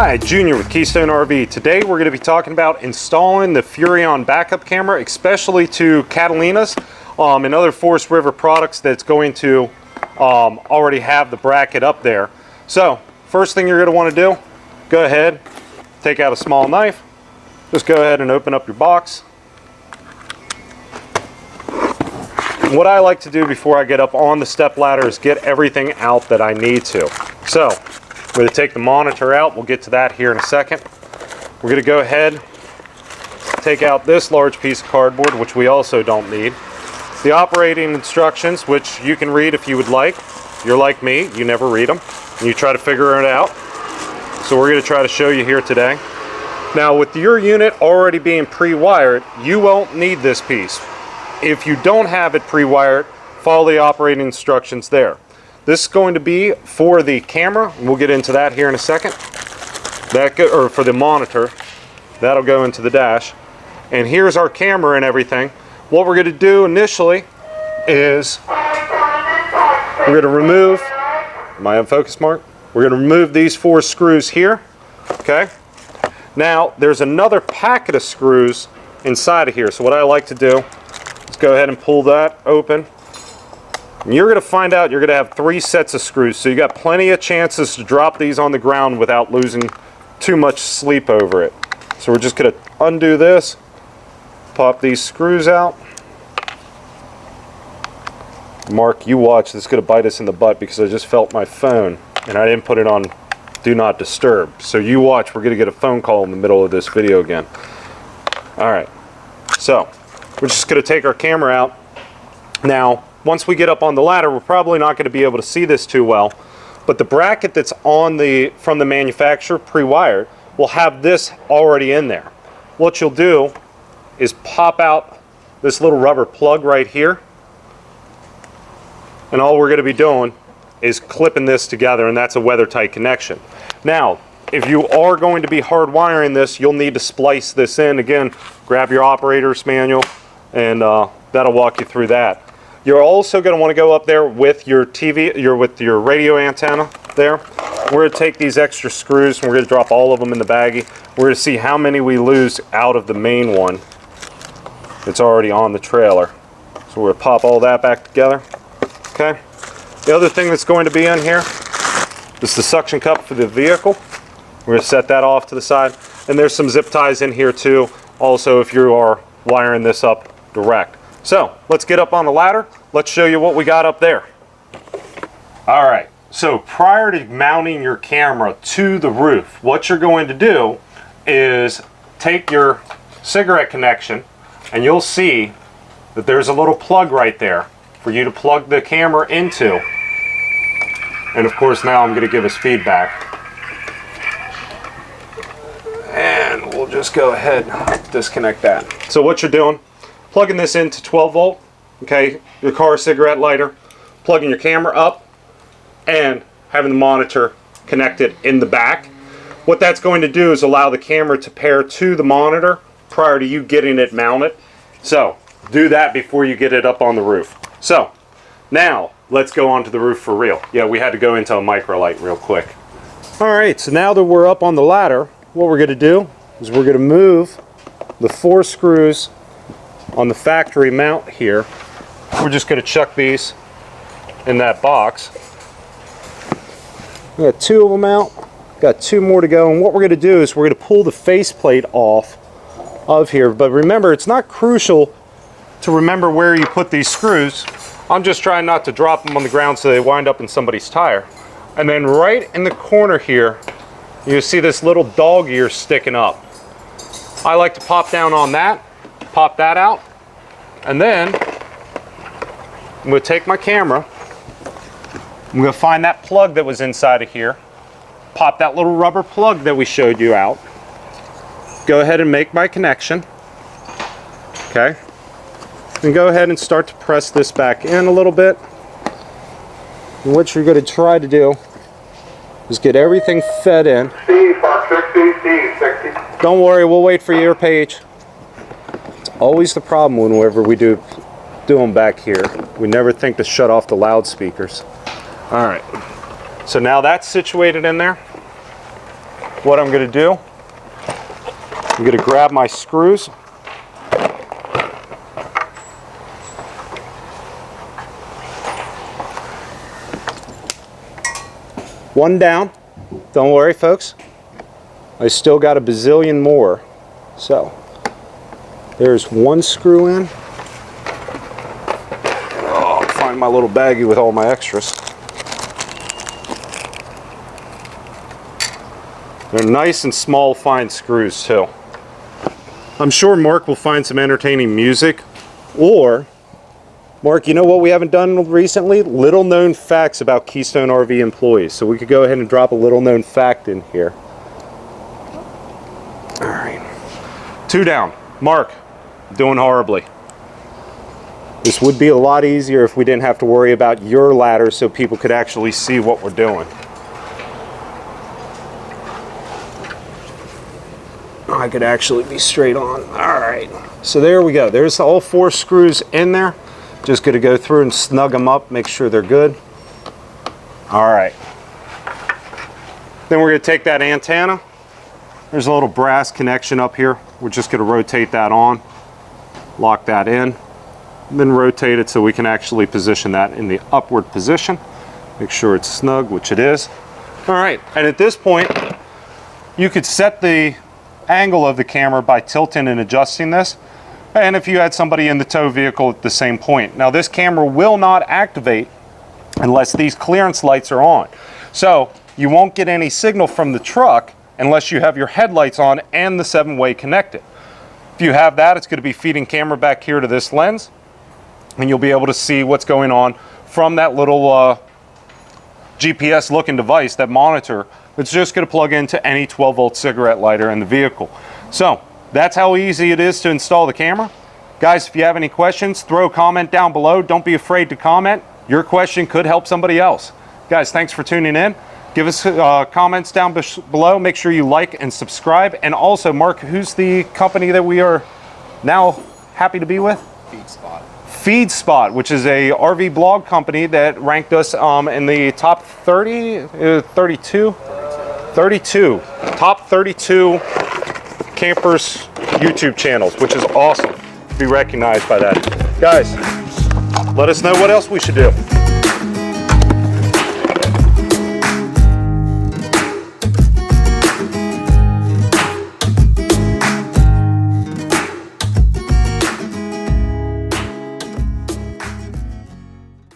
Hi, Junior with Keystone RV. Today we're going to be talking about installing the Furrion backup camera, especially to Catalinas and other Forest River products that's going to already have the bracket up there. So, first thing you're going to want to do, go ahead, take out a small knife, just go ahead and open up your box. What I like to do before I get up on the step ladder is get everything out that I need to. So, I'm going to take the monitor out. We'll get to that here in a second. We're going to go ahead, take out this large piece of cardboard, which we also don't need. The operating instructions, which you can read if you would like. You're like me, you never read them, and you try to figure it out. So we're going to try to show you here today. Now, with your unit already being pre-wired, you won't need this piece. If you don't have it pre-wired, follow the operating instructions there. This is going to be for the camera, and we'll get into that here in a second. Or for the monitor, that'll go into the dash. And here's our camera and everything. What we're going to do initially is we're going to remove, am I on focus, Mark? We're going to remove these 4 screws here. Okay. Now there's another packet of screws inside of here. So what I like to do is go ahead and pull that open. And you're going to find out you're going to have 3 sets of screws, so you got plenty of chances to drop these on the ground without losing too much sleep over it. So we're just going to undo this, pop these screws out. Mark, you watch, this is going to bite us in the butt because I just felt my phone and I didn't put it on Do Not Disturb. So you watch, we're going to get a phone call in the middle of this video again. Alright, so we're just going to take our camera out. Now, once we get up on the ladder, we're probably not going to be able to see this too well, but the bracket that's on from the manufacturer pre-wired will have this already in there. What you'll do is pop out this little rubber plug right here, and all we're going to be doing is clipping this together, and that's a weather-tight connection. Now, if you are going to be hardwiring this, you'll need to splice this in. Again, grab your operator's manual, and that'll walk you through that. You're also going to want to go up there with your with your radio antenna there. We're going to take these extra screws and we're going to drop all of them in the baggie. We're going to see how many we lose out of the main one that's already on the trailer. So we're going to pop all that back together. Okay. The other thing that's going to be in here is the suction cup for the vehicle. We're going to set that off to the side. And there's some zip ties in here too, also if you are wiring this up direct. So, let's get up on the ladder. Let's show you what we got up there. Alright, so prior to mounting your camera to the roof, what you're going to do is take your cigarette connection, and you'll see that there's a little plug right there for you to plug the camera into. And of course now I'm going to give us feedback. And we'll just go ahead and disconnect that. So what you're doing, plugging this into 12 volt, okay, your car cigarette lighter, plugging your camera up, and having the monitor connected in the back. What that's going to do is allow the camera to pair to the monitor prior to you getting it mounted. So, do that before you get it up on the roof. So, now, let's go onto the roof for real. Yeah, we had to go into a microlight real quick. Alright, so now that we're up on the ladder, what we're going to do is we're going to move the 4 screws on the factory mount here. We're just going to chuck these in that box. We got 2 of them out, got 2 more to go, and what we're going to do is we're going to pull the faceplate off of here. But remember, it's not crucial to remember where you put these screws. I'm just trying not to drop them on the ground so they wind up in somebody's tire. And then right in the corner here, you see this little dog ear sticking up. I like to pop down on that, pop that out, and then I'm going to take my camera, I'm going to find that plug that was inside of here, pop that little rubber plug that we showed you out, go ahead and make my connection, okay, and go ahead and start to press this back in a little bit. And what you're going to try to do is get everything fed in. Steve, Fox 60, Steve 60. Don't worry, we'll wait for your page. Always the problem whenever we do them back here. We never think to shut off the loudspeakers. Alright, so now that's situated in there. what I'm going to do, I'm going to grab my screws. One down. Don't worry, folks. I still got a bazillion more. So, there's one screw in. Oh, find my little baggie with all my extras. They're nice and small, fine screws too. I'm sure Mark will find some entertaining music, or Mark, you know what we haven't done recently? Little known facts about Keystone RV employees. So we could go ahead and drop a little known fact in here. All right. 2 down. Mark, doing horribly. This would be a lot easier if we didn't have to worry about your ladder so people could actually see what we're doing. I could actually be straight on. All right. So there we go. There's all 4 screws in there. Just going to go through and snug them up, make sure they're good. All right. Then we're going to take that antenna. There's a little brass connection up here. We're just going to rotate that on, lock that in, then rotate it so we can actually position that in the upward position. Make sure it's snug, which it is. All right. And at this point, you could set the angle of the camera by tilting and adjusting this. And if you had somebody in the tow vehicle at the same point. Now this camera will not activate unless these clearance lights are on. So you won't get any signal from the truck unless you have your headlights on and the 7-way connected. If you have that, it's going to be feeding camera back here to this lens, and you'll be able to see what's going on from that little GPS looking device, that monitor. It's just going to plug into any 12-volt cigarette lighter in the vehicle. So that's how easy it is to install the camera. Guys, if you have any questions, throw a comment down below. Don't be afraid to comment. Your question could help somebody else. Guys, thanks for tuning in. Give us comments down below. Make sure you like and subscribe. And also, Mark, who's the company that we are now happy to be with? FeedSpot, which is a RV blog company that ranked us in the top 32 top 32 campers YouTube channels, which is awesome to be recognized by that. Guys, let us know what else we should do.